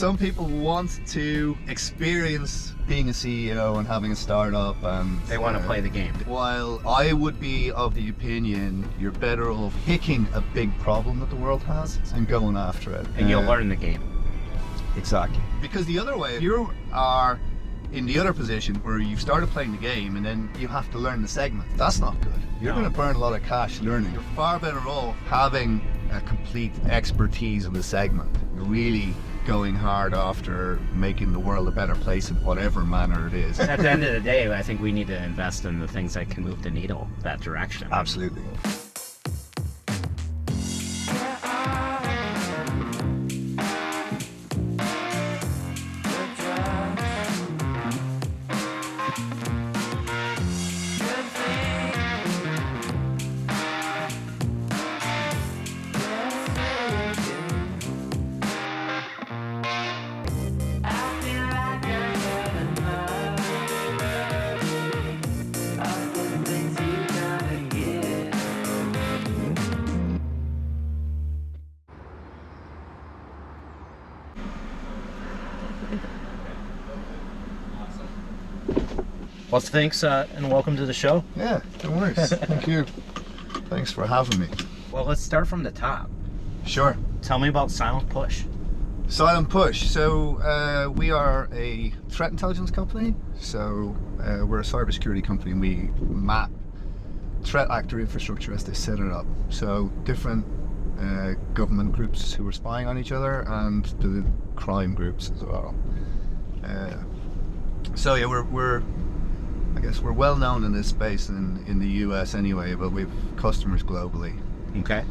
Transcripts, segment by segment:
some people want to experience being a CEO and having a startup, and they want to play the game. While I would be of the opinion you're better off picking a big problem that the world has and going after it. And you'll learn the game. Exactly. Because the other way, if you are in the other position where you've started playing the game and then you have to learn the segment, that's not good. You're going to burn a lot of cash learning. You're far better off having a complete expertise in the segment. You're really going hard after making the world a better place in whatever manner it is. At the end of the day, I think we need to invest in the things that can move the needle that direction. Absolutely. Well, thanks and welcome to the show. Yeah, no worries. Thank you. Thanks for having me. Well, let's start from the top. Sure. Tell me about Silent Push. Silent Push. So we are a threat intelligence company. So we're a cybersecurity company, and we map threat actor infrastructure as they set it up. So different government groups who are spying on each other and the crime groups as well. So yeah, I guess we're well known in this space in the US anyway, but we've customers globally. Okay.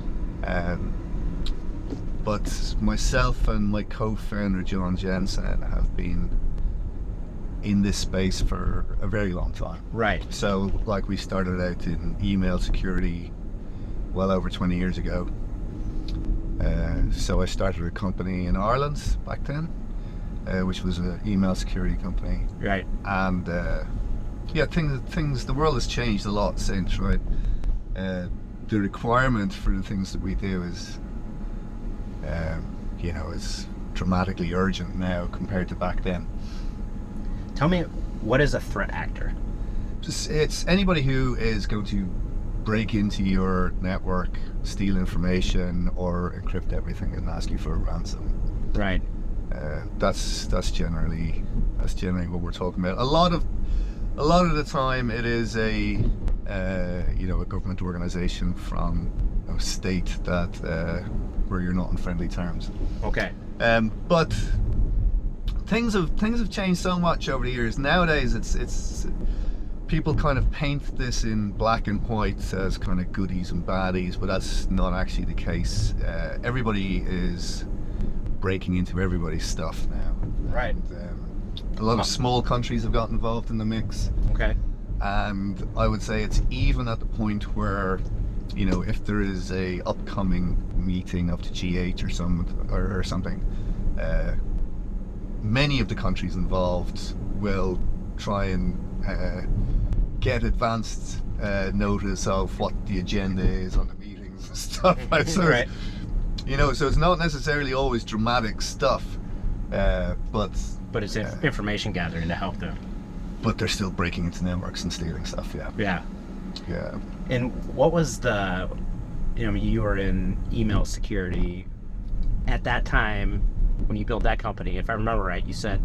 But myself and my co-founder John Jensen have been in this space for a very long time. Right. So like we started out in email security well over 20 years ago. So I started a company in Ireland back then, which was an email security company. Right. And yeah, the world has changed a lot since, right? The requirement for the things that we do is, is dramatically urgent now compared to back then. Tell me, what is a threat actor? It's anybody who is going to break into your network, steal information, or encrypt everything and ask you for a ransom. Right. That's generally what we're talking about. A lot of the time, it is a government organization from a state that where you're not on friendly terms. Okay. But things have changed so much over the years. Nowadays, it's people kind of paint this in black and white as kind of goodies and baddies, but that's not actually the case. Everybody is breaking into everybody's stuff now. Right. And, a lot of small countries have got involved in the mix. Okay. And I would say it's even at the point where, if there is a upcoming meeting of the G8 or something, many of the countries involved will try and get advanced notice of what the agenda is on the meetings and stuff. So, right. So it's not necessarily always dramatic stuff, but it's information gathering to help them. But they're still breaking into networks and stealing stuff. Yeah. And what was you were in email security at that time when you built that company? If I remember right, you said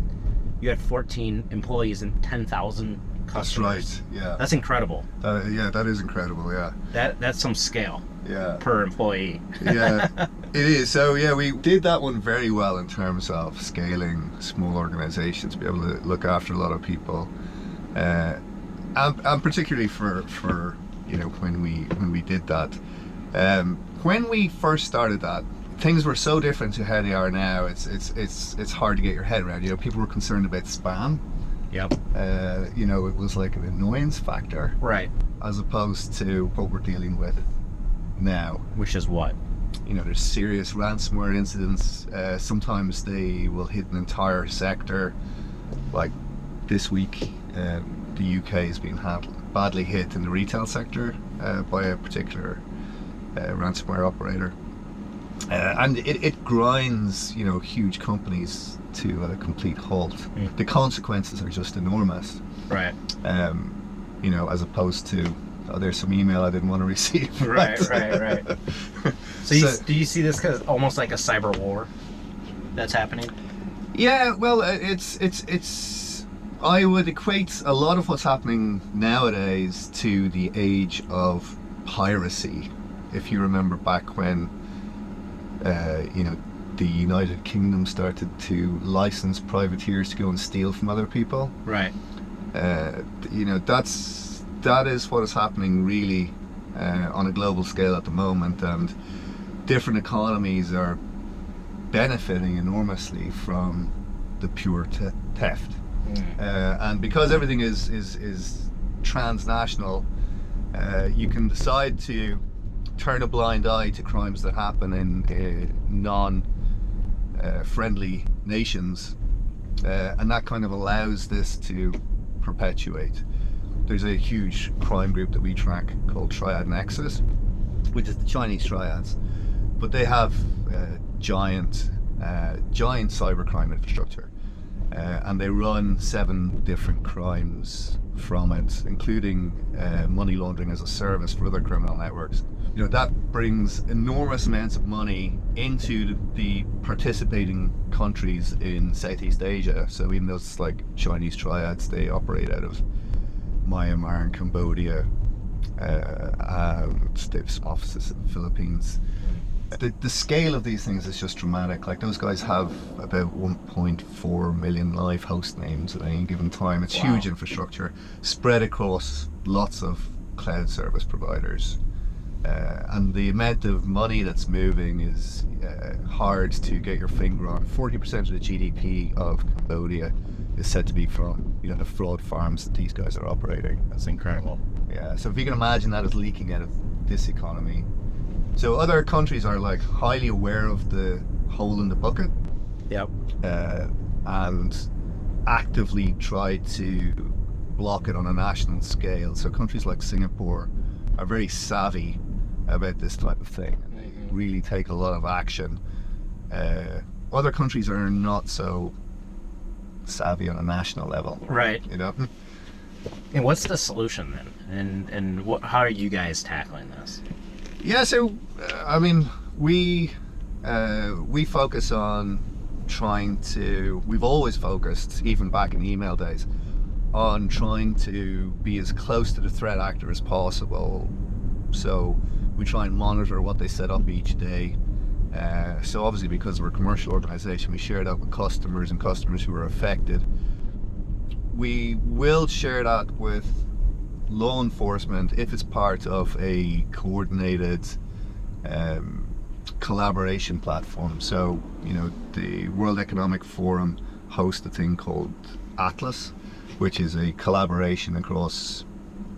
you had 14 employees and 10,000 customers. That's right. Yeah. That's incredible. That is incredible. Yeah. That's some scale. Yeah. Per employee. Yeah, it is. So yeah, we did that one very well in terms of scaling small organizations, be able to look after a lot of people, and particularly for when we did that. When we first started that, things were so different to how they are now. It's hard to get your head around. People were concerned about spam. Yep. It was like an annoyance factor. Right. As opposed to what we're dealing with now. Which is what? There's serious ransomware incidents. Sometimes they will hit an entire sector. Like this week, the UK has been badly hit in the retail sector by a particular ransomware operator. And it grinds, huge companies to a complete halt. The consequences are just enormous. Right. As opposed to, there's some email I didn't want to receive. Right. So, do you see this as almost like a cyber war that's happening? Yeah, well, I would equate a lot of what's happening nowadays to the age of piracy. If you remember back when, the United Kingdom started to license privateers to go and steal from other people. Right. That is what is happening really on a global scale at the moment, and different economies are benefiting enormously from the pure theft. And because everything is transnational, you can decide to turn a blind eye to crimes that happen in non-friendly nations, and that kind of allows this to perpetuate. There's a huge crime group that we track called Triad Nexus, which is the Chinese triads, but they have giant cybercrime infrastructure, and they run 7 different crimes from it, including money laundering as a service for other criminal networks. That brings enormous amounts of money into the participating countries in Southeast Asia. So even those like Chinese triads, they operate out of Myanmar and Cambodia, and they have some offices in the Philippines. The scale of these things is just dramatic. Like, those guys have about 1.4 million live host names at any given time. It's huge infrastructure spread across lots of cloud service providers. And the amount of money that's moving is hard to get your finger on. 40% of the GDP of Cambodia is said to be from the fraud farms that these guys are operating. That's incredible. Yeah, so if you can imagine that is leaking out of this economy. So other countries are like highly aware of the hole in the bucket. Yep. And actively try to block it on a national scale. So countries like Singapore are very savvy about this type of thing. They really take a lot of action. Other countries are not so savvy on a national level. Right. And what's the solution then? And how are you guys tackling this? Yeah, so we focus on we've always focused, even back in email days, on trying to be as close to the threat actor as possible. So we try and monitor what they set up each day. So obviously, because we're a commercial organization, we share that with customers and customers who are affected. We will share that with law enforcement if it's part of a coordinated collaboration platform. So, the World Economic Forum hosts a thing called Atlas, which is a collaboration across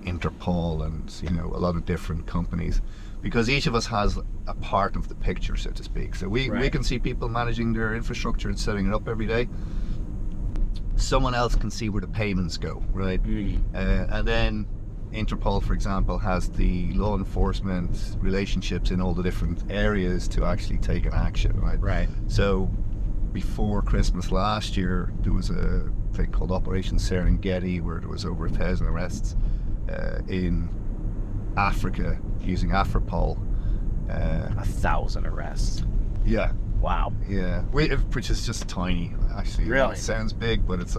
Interpol and a lot of different companies, because each of us has a part of the picture, so to speak. So we can see people managing their infrastructure and setting it up every day. Someone else can see where the payments go, right? And then Interpol, for example, has the law enforcement relationships in all the different areas to actually take an action, right? Right. So before Christmas last year, there was a thing called Operation Serengeti, where there was over 1,000 arrests in Africa using Afripol. 1,000 arrests. Yeah. Wow. Yeah. Which is just tiny, actually. Really? It sounds big, but it's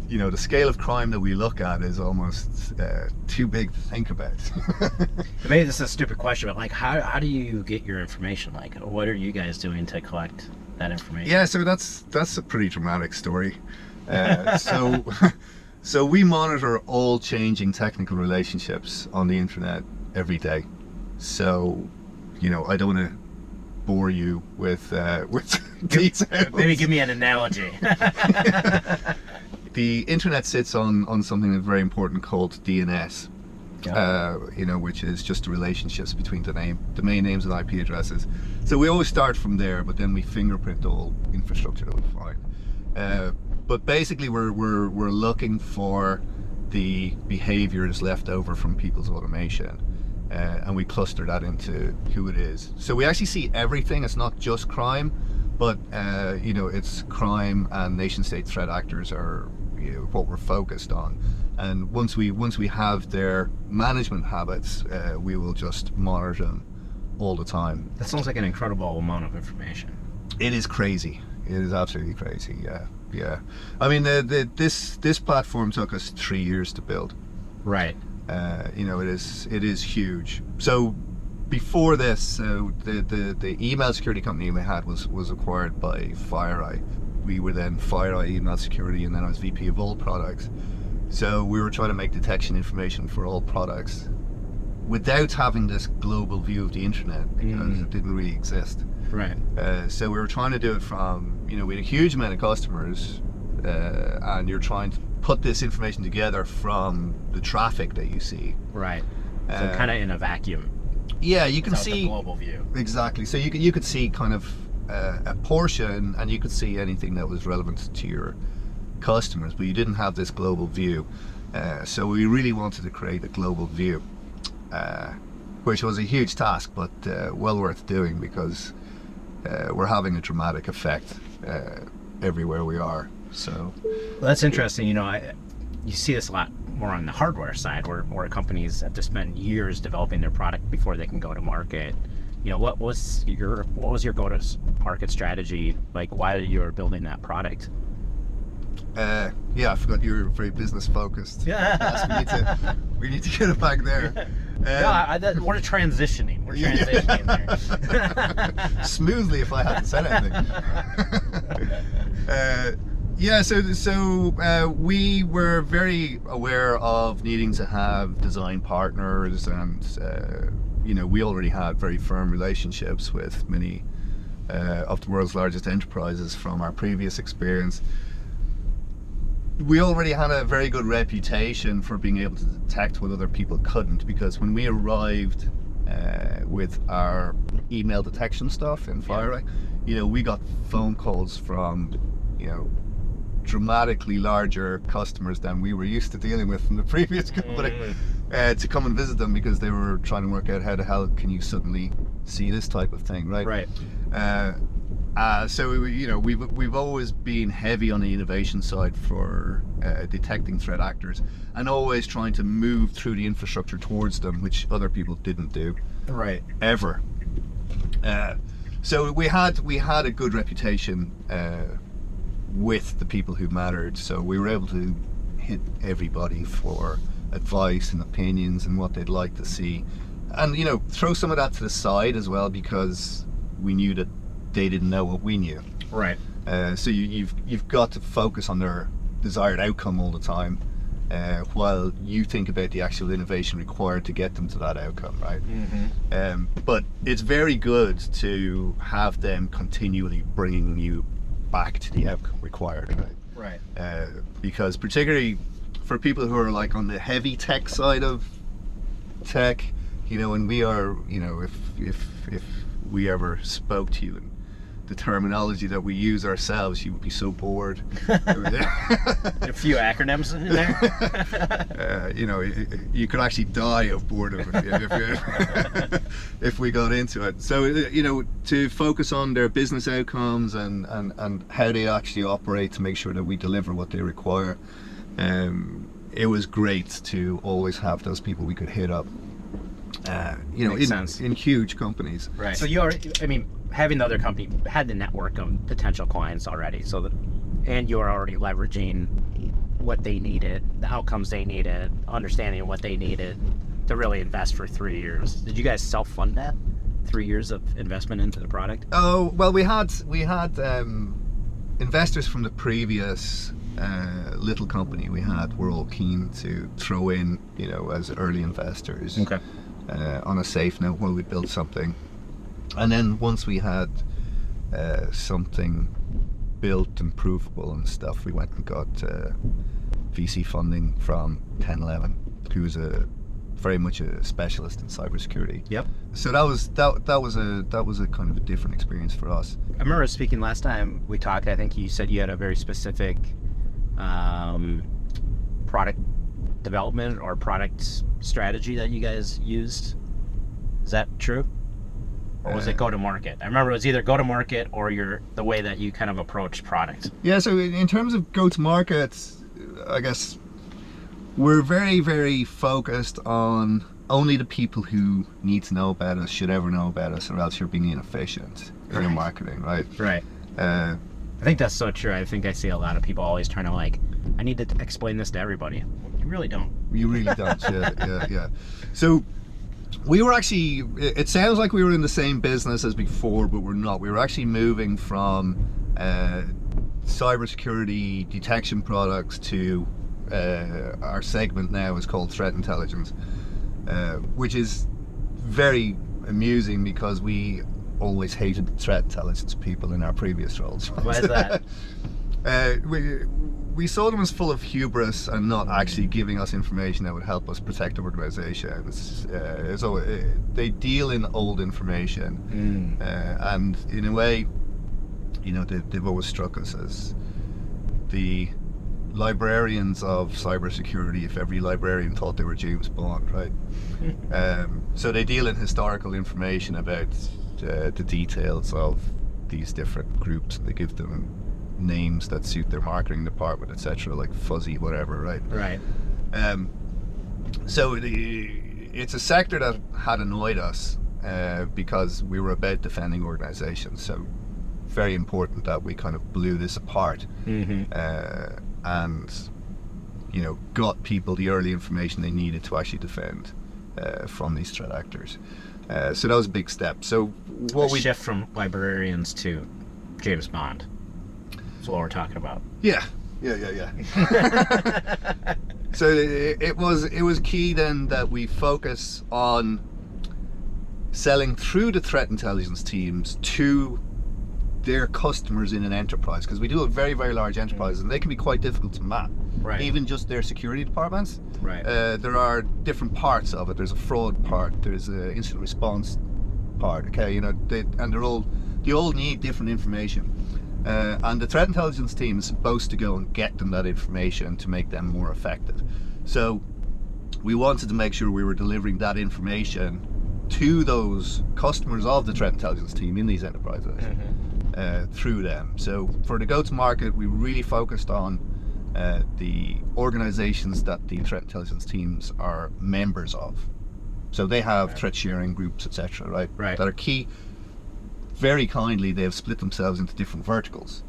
the scale of crime that we look at is almost too big to think about. Maybe this is a stupid question, but how do you get your information? What are you guys doing to collect that information? Yeah, so that's a pretty dramatic story. So we monitor all changing technical relationships on the internet every day. So, I don't want to bore you with details. Maybe give me an analogy. The internet sits on something that's very important called DNS. Which is just the relationships between domain names and IP addresses. So we always start from there, but then we fingerprint all infrastructure that we find. But basically, we're looking for the behaviors left over from people's automation. and we cluster that into who it is. So we actually see everything. It's not just crime, but it's crime and nation-state threat actors are what we're focused on. And once we have their management habits, we will just monitor them all the time. That sounds like an incredible amount of information. It is crazy. It is absolutely crazy. Yeah. I mean, this platform took us 3 years to build. Right. It is huge. So before this, the email security company we had was acquired by FireEye. We were then FireEye Email Security, and then I was VP of all products. So we were trying to make detection information for all products without having this global view of the internet, because it didn't really exist. Right. So we were trying to do it from, we had a huge amount of customers, and you're trying to put this information together from the traffic that you see. Right. So kind of in a vacuum. Yeah, you can see the global view. Exactly. So you could see kind of a portion, and you could see anything that was relevant to your customers, but you didn't have this global view. So we really wanted to create a global view, which was a huge task, but well worth doing, because we're having a dramatic effect everywhere we are. So that's interesting. You see this a lot more on the hardware side, where companies have to spend years developing their product before they can go to market. What was your go-to-market strategy? Like, why you were building that product? I forgot you were very business focused. Yeah. Yes, we need to get it back there. We're transitioning. We're transitioning there. Smoothly, if I hadn't said anything. So we were very aware of needing to have design partners, and we already had very firm relationships with many of the world's largest enterprises from our previous experience. We already had a very good reputation for being able to detect what other people couldn't, because when we arrived with our email detection stuff in FireEye, we got phone calls from dramatically larger customers than we were used to dealing with from the previous company, to come and visit them, because they were trying to work out how the hell can you suddenly see this type of thing, right? Right. So we've always been heavy on the innovation side for detecting threat actors, and always trying to move through the infrastructure towards them, which other people didn't do. Right. Ever. So we had a good reputation with the people who mattered. So we were able to hit everybody for advice and opinions and what they'd like to see, and throw some of that to the side as well, because we knew that they didn't know what we knew. Right. So you've got to focus on their desired outcome all the time, while you think about the actual innovation required to get them to that outcome, right? But it's very good to have them continually bringing you back to the outcome required, right? Right. Because particularly for people who are like on the heavy tech side of tech, and we are, if we ever spoke to you in the terminology that we use ourselves, you would be so bored. A few acronyms in there. You could actually die of boredom if we got into it. So to focus on their business outcomes and how they actually operate to make sure that we deliver what they require. It was great to always have those people we could hit up. In huge companies. Right. So having the other company had the network of potential clients already, and you're already leveraging what they needed, the outcomes they needed, understanding what they needed to really invest for 3 years. Did you guys self-fund that? 3 years of investment into the product? Oh, well, we had investors from the previous little company we had were all keen to throw in, as early investors. Okay. On a safe note while we built something. And then once we had something built and provable and stuff, we went and got VC funding from 1011, who's very much a specialist in cybersecurity. Yep. So that was a kind of a different experience for us. I remember speaking last time we talked, I think you said you had a very specific product development or product strategy that you guys used Is that true? Or was it go-to-market? I remember it was either go-to-market or the way that you kind of approach product. Yeah, so in terms of go-to-market, I guess we're very, very focused on only the people who need to know about us should ever know about us, or else you're being inefficient in your marketing, right? Right. I think that's so true. I think I see a lot of people always trying to I need to explain this to everybody. You really don't. You really don't, yeah. So we were actually, it sounds like we were in the same business as before, but we're not. We were actually moving from cybersecurity detection products to our segment now is called threat intelligence, which is very amusing because we always hated threat intelligence people in our previous roles. Why is that? We saw them as full of hubris and not actually giving us information that would help us protect organizations. So they deal in old information, and in a way, they've always struck us as the librarians of cybersecurity. If every librarian thought they were James Bond, right? So they deal in historical information about the details of these different groups. They give them names that suit their marketing department, etc., like fuzzy whatever, right? Right. So it's a sector that had annoyed us because we were about defending organizations. So very important that we kind of blew this apart, and got people the early information they needed to actually defend from these threat actors. So that was a big step. So what we shift from librarians to James Bond. That's what we're talking about. Yeah. So it was key then that we focus on selling through the threat intelligence teams to their customers in an enterprise, because we do a very, very large enterprise and they can be quite difficult to map. Right. Even just their security departments. Right. There are different parts of it. There's a fraud part. There's an incident response part. Okay, they all need different information. And the threat intelligence team is supposed to go and get them that information to make them more effective. So we wanted to make sure we were delivering that information to those customers of the threat intelligence team in these enterprises through them. So for the go-to-market, we really focused on the organizations that the threat intelligence teams are members of. So they have threat sharing groups, etc., right? That are key. Very kindly, they've split themselves into different verticals.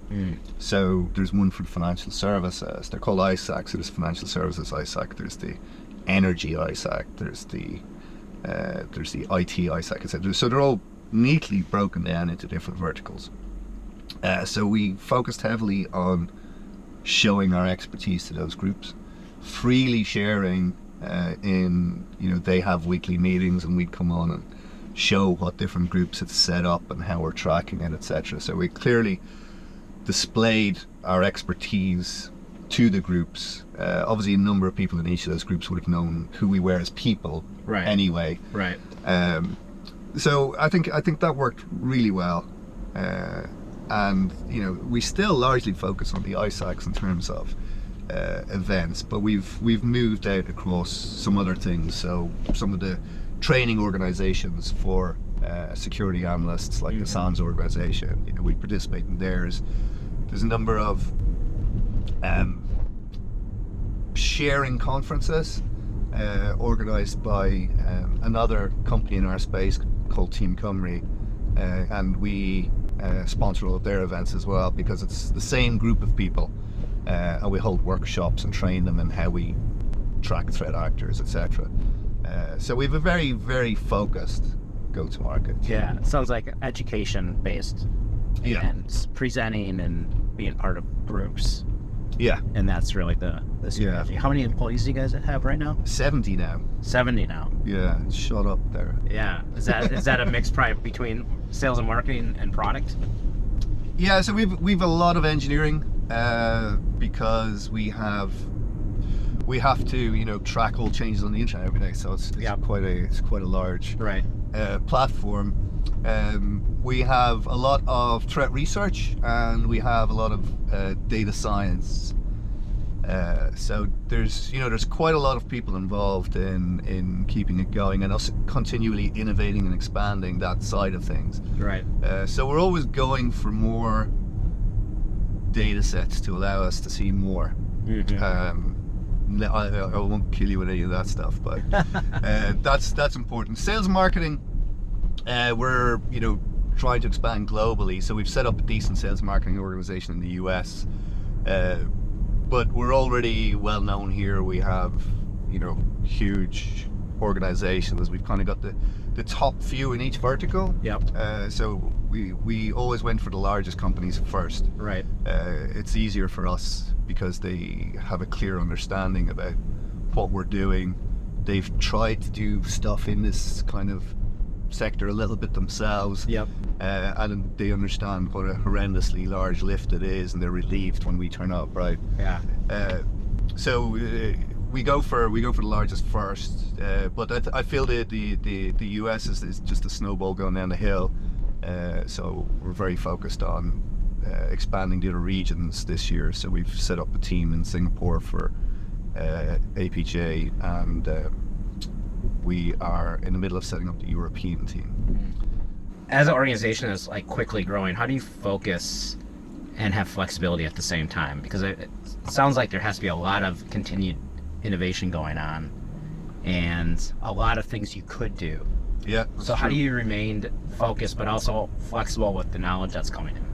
So there's one for financial services. They're called ISAC. So there's financial services ISAC. There's the energy ISAC. There's the IT ISAC, etc. So they're all neatly broken down into different verticals. So we focused heavily on showing our expertise to those groups, freely sharing. They have weekly meetings, and we'd come on and show what different groups had set up and how we're tracking it, etc. So we clearly displayed our expertise to the groups. Obviously, a number of people in each of those groups would have known who we were as people, anyway. Right. So I think that worked really well, and we still largely focus on the ISACs in terms of events, but we've moved out across some other things. So some of the training organizations for security analysts, like the SANS organization, we participate in theirs. There's a number of sharing conferences organized by another company in our space called Team Cymru, and we sponsor all of their events as well, because it's the same group of people, and we hold workshops and train them in how we track threat actors, etc. So we have a very, very focused go-to-market. Yeah, it sounds like education-based. Yeah. And presenting and being part of groups. Yeah. And that's really the strategy. How many employees do you guys have right now? 70 now. 70 now. Yeah, it's shot up there. Yeah. Is that a mix probably between sales and marketing and product? Yeah, so we've a lot of engineering because we have to track all changes on the internet every day. So it's quite a large platform. We have a lot of threat research, and we have a lot of data science So there's quite a lot of people involved in keeping it going and us continually innovating and expanding that side of things. Right. So we're always going for more data sets to allow us to see more. I won't kill you with any of that stuff, but that's important. Sales and marketing, we're trying to expand globally, so we've set up a decent sales marketing organization in the US. But we're already well known here. We have, huge organizations. We've kind of got the top few in each vertical. Yep. So we always went for the largest companies first. Right. It's easier for us because they have a clear understanding about what we're doing. They've tried to do stuff in this kind of sector a little bit themselves. Yep. And they understand what a horrendously large lift it is, and they're relieved when we turn up, right? Yeah. So we go for the largest first, but I feel that the US is just a snowball going down the hill. So we're very focused on expanding the other regions this year. So we've set up a team in Singapore for APJ, and we are in the middle of setting up the European team. As an organization that's quickly growing, how do you focus and have flexibility at the same time? Because it sounds like there has to be a lot of continued innovation going on and a lot of things you could do. Yeah. So how do you remain focused but also flexible with the knowledge that's coming in?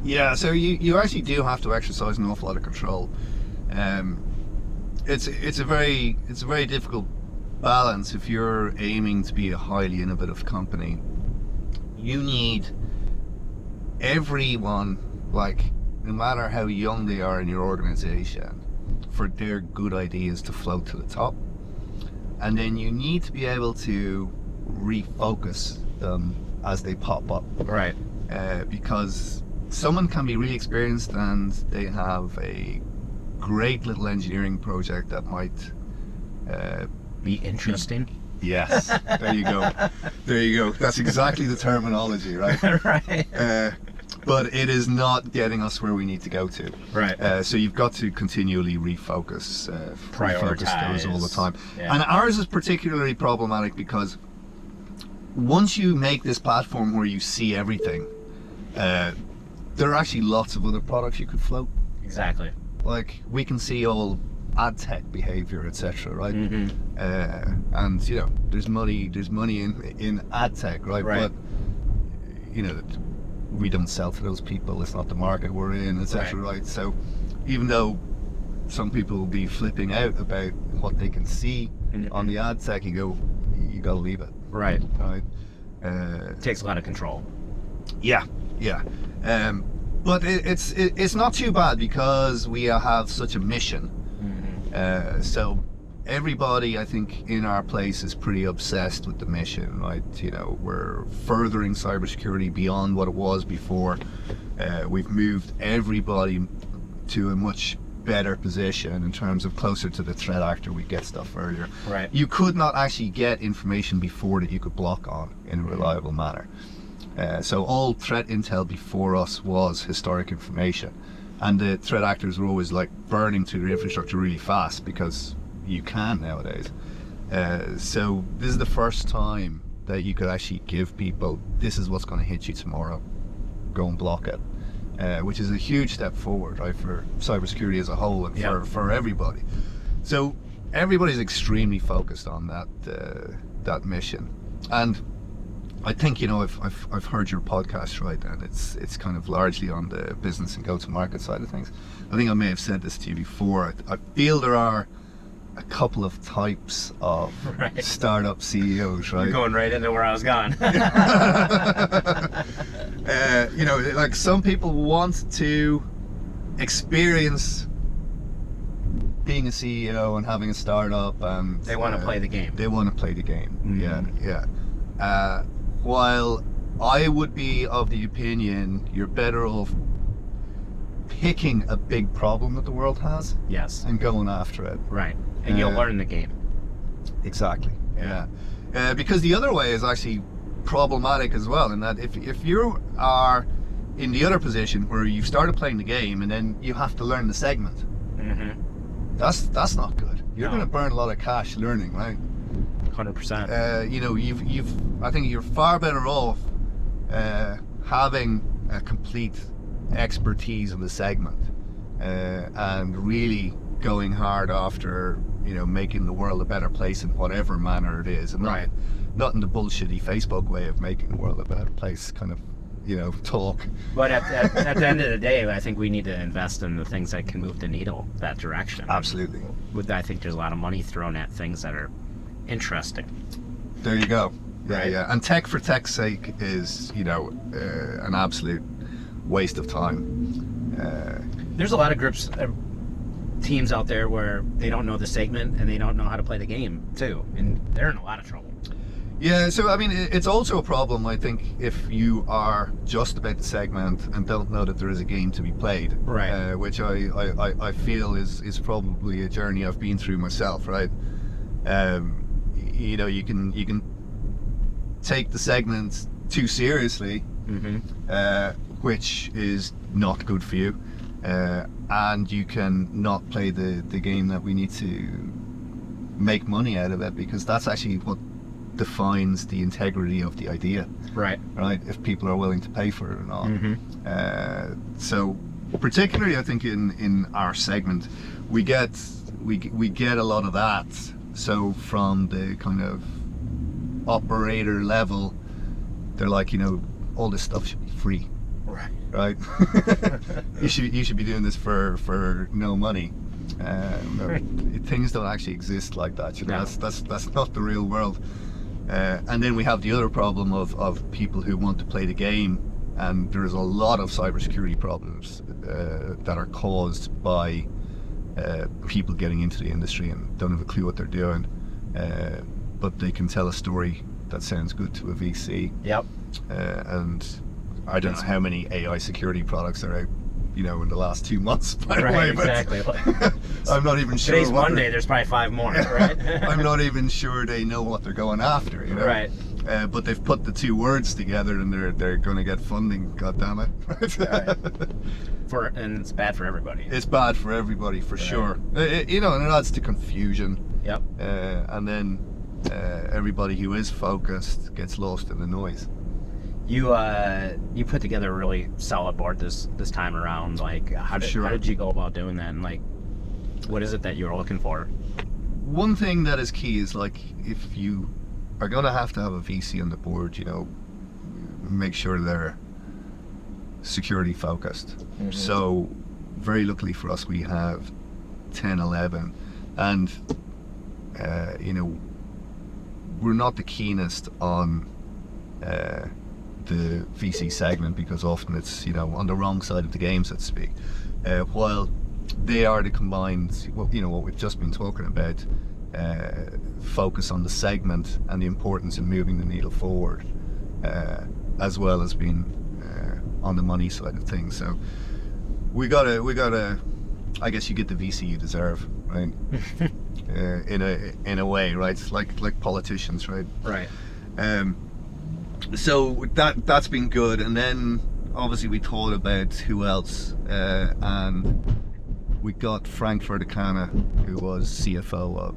Yeah, so you actually do have to exercise an awful lot of control. It's a very difficult balance. If you're aiming to be a highly innovative company, you need everyone, no matter how young they are in your organization, for their good ideas to float to the top. And then you need to be able to refocus them as they pop up. Right. Because someone can be really experienced and they have a great little engineering project that might Be interesting. Yes, there you go. That's exactly the terminology, right? Right. But it is not getting us where we need to go to. Right. So you've got to continually refocus those all the time. Yeah. And ours is particularly problematic because once you make this platform where you see everything, there are actually lots of other products you could float. Exactly. We can see all ad tech behavior, etc., right? And there's money in ad tech, right? Right. But we don't sell to those people. It's not the market we're in, etc., right? So even though some people will be flipping out about what they can see on the ad tech, you gotta leave it. Right. Right. It takes a lot of control. Yeah. But it's not too bad because we have such a mission. So everybody, I think, in our place is pretty obsessed with the mission, right? We're furthering cybersecurity beyond what it was before. We've moved everybody to a much better position in terms of closer to the threat actor. We get stuff earlier. Right. You could not actually get information before that you could block on in a reliable manner. So all threat intel before us was historic information, and the threat actors were always burning through their infrastructure really fast because you can nowadays. So this is the first time that you could actually give people, this is what's going to hit you tomorrow, go and block it, which is a huge step forward, right, for cybersecurity as a whole and for everybody. So everybody's extremely focused on that mission. And I think I've heard your podcast, right, and it's kind of largely on the business and go-to-market side of things. I think I may have said this to you before. I feel there are a couple of types of startup CEOs, right? You're going right into where I was going. Some people want to experience being a CEO and having a startup, and They want to play the game. They want to play the game. Yeah. While I would be of the opinion you're better off picking a big problem that the world has, Yes. and going after it. Right. And you'll learn the game. Exactly. Yeah. Because the other way is actually problematic as well, in that if you are in the other position where you've started playing the game and then you have to learn the segment, That's not good. You're No. going to burn a lot of cash learning, right? 100%. You know, I think you're far better off having a complete expertise in the segment and really going hard after, you know, making the world a better place in whatever manner it is, and Right. not in the bullshitty Facebook way of making the world a better place kind of, you know, talk. But at the end of the day, I think we need to invest in the things that can move the needle that direction. Absolutely. I think there's a lot of money thrown at things that are interesting. There you go. Yeah, Right. yeah. And tech for tech's sake is, you know, an absolute waste of time. There's a lot of groups, teams out there where they don't know the segment and they don't know how to play the game too, and they're in a lot of trouble. Yeah, so I mean, it's also a problem, I think, if you are just about the segment and don't know that there is a game to be played. Right. Which I feel is probably a journey I've been through myself, right? You know, you can take the segments too seriously, which is not good for you, and you can not play the game that we need to make money out of it, because that's actually what defines the integrity of the idea, Right. right? If people are willing to pay for it or not. So particularly I think in our segment we get a lot of that. So from the kind of operator level, they're like, you know, all this stuff should be free, right? you should be doing this for no money. Things don't actually exist like that, you know. No. That's not the real world. And then we have the other problem of people who want to play the game, and there's a lot of cybersecurity problems that are caused by people getting into the industry and don't have a clue what they're doing, but they can tell a story that sounds good to a VC. Yep. And I don't know how many AI security products are out, you know, in the last 2 months, by the Right, way, exactly. but I'm not even sure. Today's what Monday, they're- there's probably 5 more, right? I'm not even sure they know what they're going after, you know. Right. But they've put the two words together, and they're going to get funding. God damn it! Right. And it's bad for everybody. It's bad for everybody, for sure. You know, and it adds to confusion. Yep. And then everybody who is focused gets lost in the noise. You put together a really solid board this time around. Like, how did you go about doing that? And like, what is it that you're looking for? One thing that is key is, like, if you are going to have a VC on the board, you know, make sure they're security focused. So very luckily for us, we have 10, 11, and you know, we're not the keenest on the VC segment, because often it's, you know, on the wrong side of the game, so to speak, while they are the combined, well, you know, what we've just been talking about, focus on the segment and the importance in moving the needle forward, as well as being on the money side of things. So we gotta I guess you get the VC you deserve, right? in a way, right? It's like politicians, right? Right. So that's been good, and then obviously we thought about who else, and we got Frank Verdicana, who was CFO of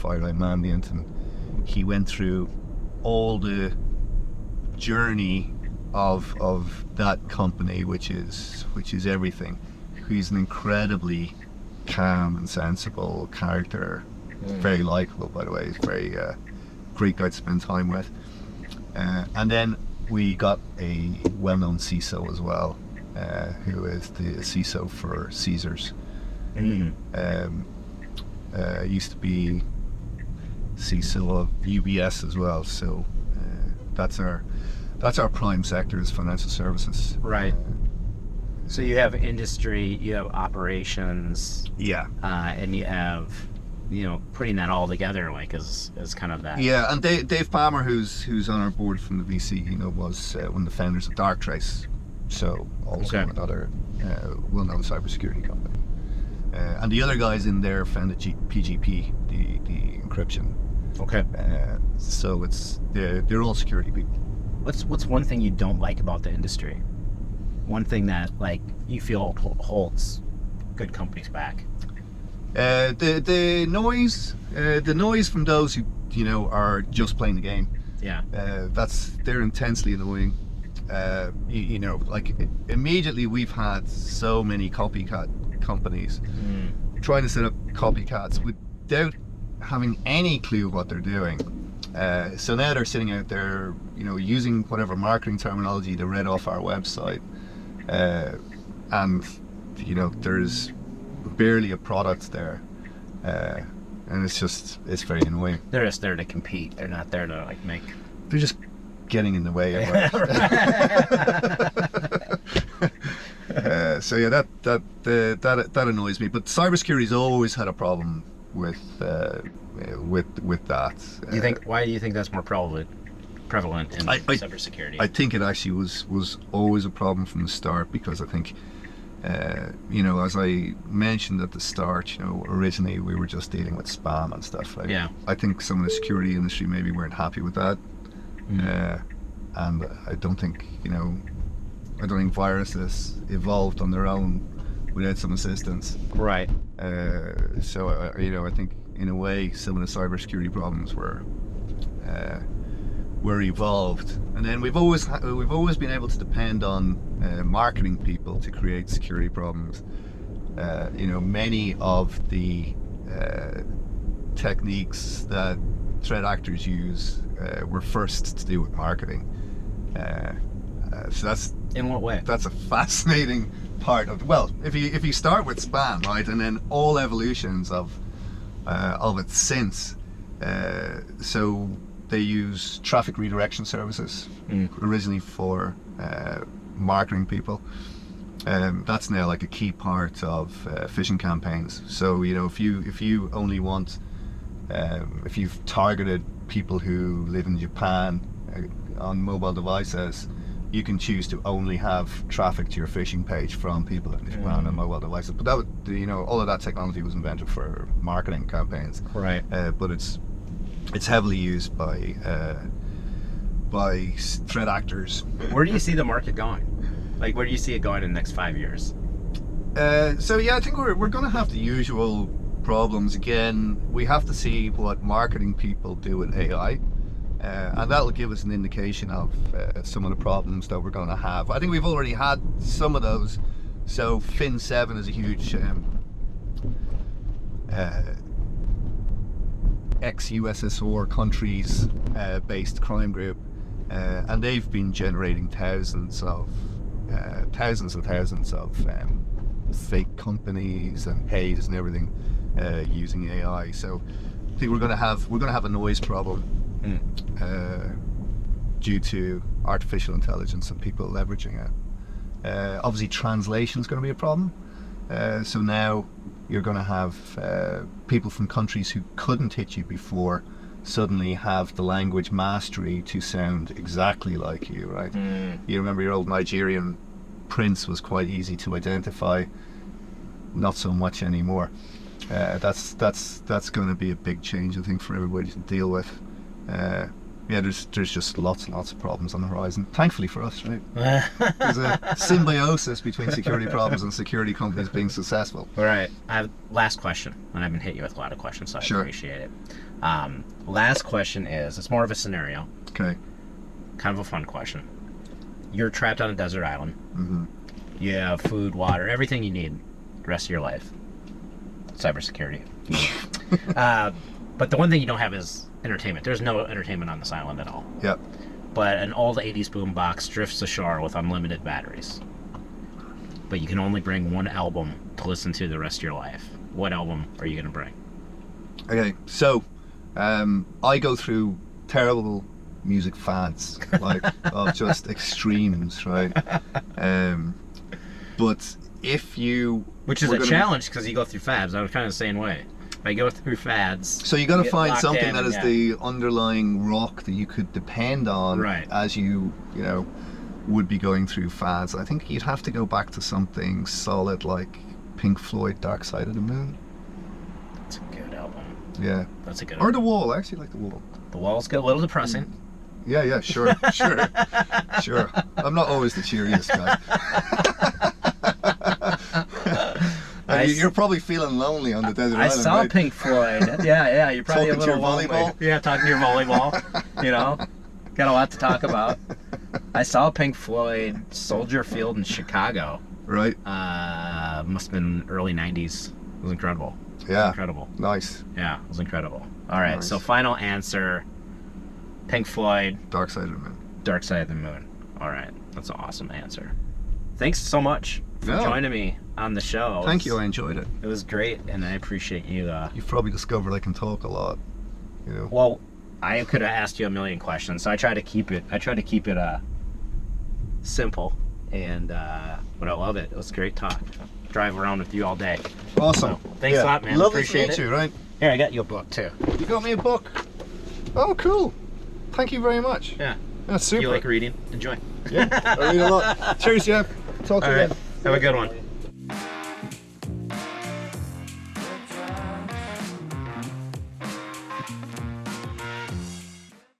FireEye Mandiant, and he went through all the journey of that company, which is everything. He's an incredibly calm and sensible character, very likable, by the way. He's very great guy to spend time with. And then we got a well-known CISO as well, who is the CISO for Caesars. Used to be CISO of UBS as well. So that's our prime sector, is financial services. Right. So you have industry, you have operations, Yeah. and you have, you know, putting that all together, like, as kind of that. Yeah, and Dave Palmer, who's on our board from the VC, you know, was one of the founders of Darktrace, so also another well-known cybersecurity company. And the other guys in there founded PGP, the encryption. Okay. So they're all security people. What's one thing you don't like about the industry? One thing that, like, you feel holds good companies back? The noise from those who are just playing the game. Yeah. They're intensely annoying. Like immediately we've had so many copycat companies trying to set up copycats without having any clue what they're doing. So now they're sitting out there, using whatever marketing terminology they read off our website, and there's barely a product there, and it's very annoying. They're just there to compete. They're not there to make. They're just getting in the way of it. So yeah, that annoys me. But cybersecurity's always had a problem with that. Why do you think that's more prevalent in cybersecurity? I think it actually was always a problem from the start, because I think as I mentioned at the start, originally we were just dealing with spam and stuff. Right? Yeah. I think some of the security industry maybe weren't happy with that. And I don't think viruses evolved on their own without some assistance. Right. So I think in a way some of the cybersecurity problems were evolved, and then we've always been able to depend on marketing people to create security problems. Many of the techniques that threat actors use were first to do with marketing. So that's in what way? That's a fascinating part of. Well, if you start with spam, right, and then all evolutions of it since. So they use traffic redirection services originally for marketing people. That's now like a key part of phishing campaigns. So if you only want, if you've targeted people who live in Japan on mobile devices, you can choose to only have traffic to your phishing page from people in Japan on mobile devices. But that would, all of that technology was invented for marketing campaigns. Right. But it's heavily used by threat actors. Where do you see the market going? Like, where do you see it going in the next 5 years? So yeah, I think we're going to have the usual problems again. We have to see what marketing people do with AI. And that'll give us an indication of some of the problems that we're going to have. I think we've already had some of those. So Fin7 is a huge ex-USSR countries based crime group, and they've been generating thousands and thousands of fake companies and pages and everything using AI. So I think we're going to have a noise problem. Due to artificial intelligence and people leveraging it. Obviously translation is going to be a problem. So now you're going to have people from countries who couldn't hit you before suddenly have the language mastery to sound exactly like you, right? You remember your old Nigerian prince was quite easy to identify, not so much anymore. That's going to be a big change, I think, for everybody to deal with. There's just lots and lots of problems on the horizon. Thankfully for us, right? There's a symbiosis between security problems and security companies being successful. All right. I have last question, and I've been hitting you with a lot of questions, so I appreciate it. Last question is, it's more of a scenario. Okay. Kind of a fun question. You're trapped on a desert island. Mm-hmm. You have food, water, everything you need the rest of your life. Cybersecurity. But the one thing you don't have is entertainment. There's no entertainment on this island at all. Yep. But an old 80s boombox drifts ashore with unlimited batteries. But you can only bring one album to listen to the rest of your life. What album are you going to bring? Okay, so I go through terrible music fads, like of just extremes, right? But if you... Which is a challenge, because you go through fads. I was kind of the same way. I go through fads. So you got to find something that is the underlying rock that you could depend on, right, as you would be going through fads. I think you'd have to go back to something solid like Pink Floyd, Dark Side of the Moon. That's a good album. Yeah. That's a good album. Or The Wall. I actually like The Wall. The Wall's good. A little depressing. Yeah, sure. Sure. I'm not always the cheeriest guy. You're probably feeling lonely on the desert I island, saw right? Pink Floyd. Yeah, you're probably Talking a to little your lonely. volleyball? Yeah, talking to your volleyball. You know, got a lot to talk about. I saw Pink Floyd, Soldier Field in Chicago. Right. Must have been early 90s. It was incredible. Yeah. Incredible. Nice. Yeah, it was incredible. All right, Nice. so final answer, Pink Floyd, Dark Side of the Moon. Dark Side of the Moon. All right, that's an awesome answer. Thanks so much for No. joining me on the show. Thank you. I enjoyed it. It was great, and I appreciate you. You've probably discovered I can talk a lot. You know. Well, I could have asked you a million questions, so I try to keep it. Simple, and but I love it. It was a great talk. Drive around with you all day. Awesome. So, thanks a lot, man. Lovely Appreciate to meet it. you. Right. Here, I got you a book too. You got me a book. Oh, cool. Thank you very much. Yeah. That's super. You like reading? Enjoy. Yeah. I read a lot. Cheers, Jeff. Talk to All you right. again. Have a good one.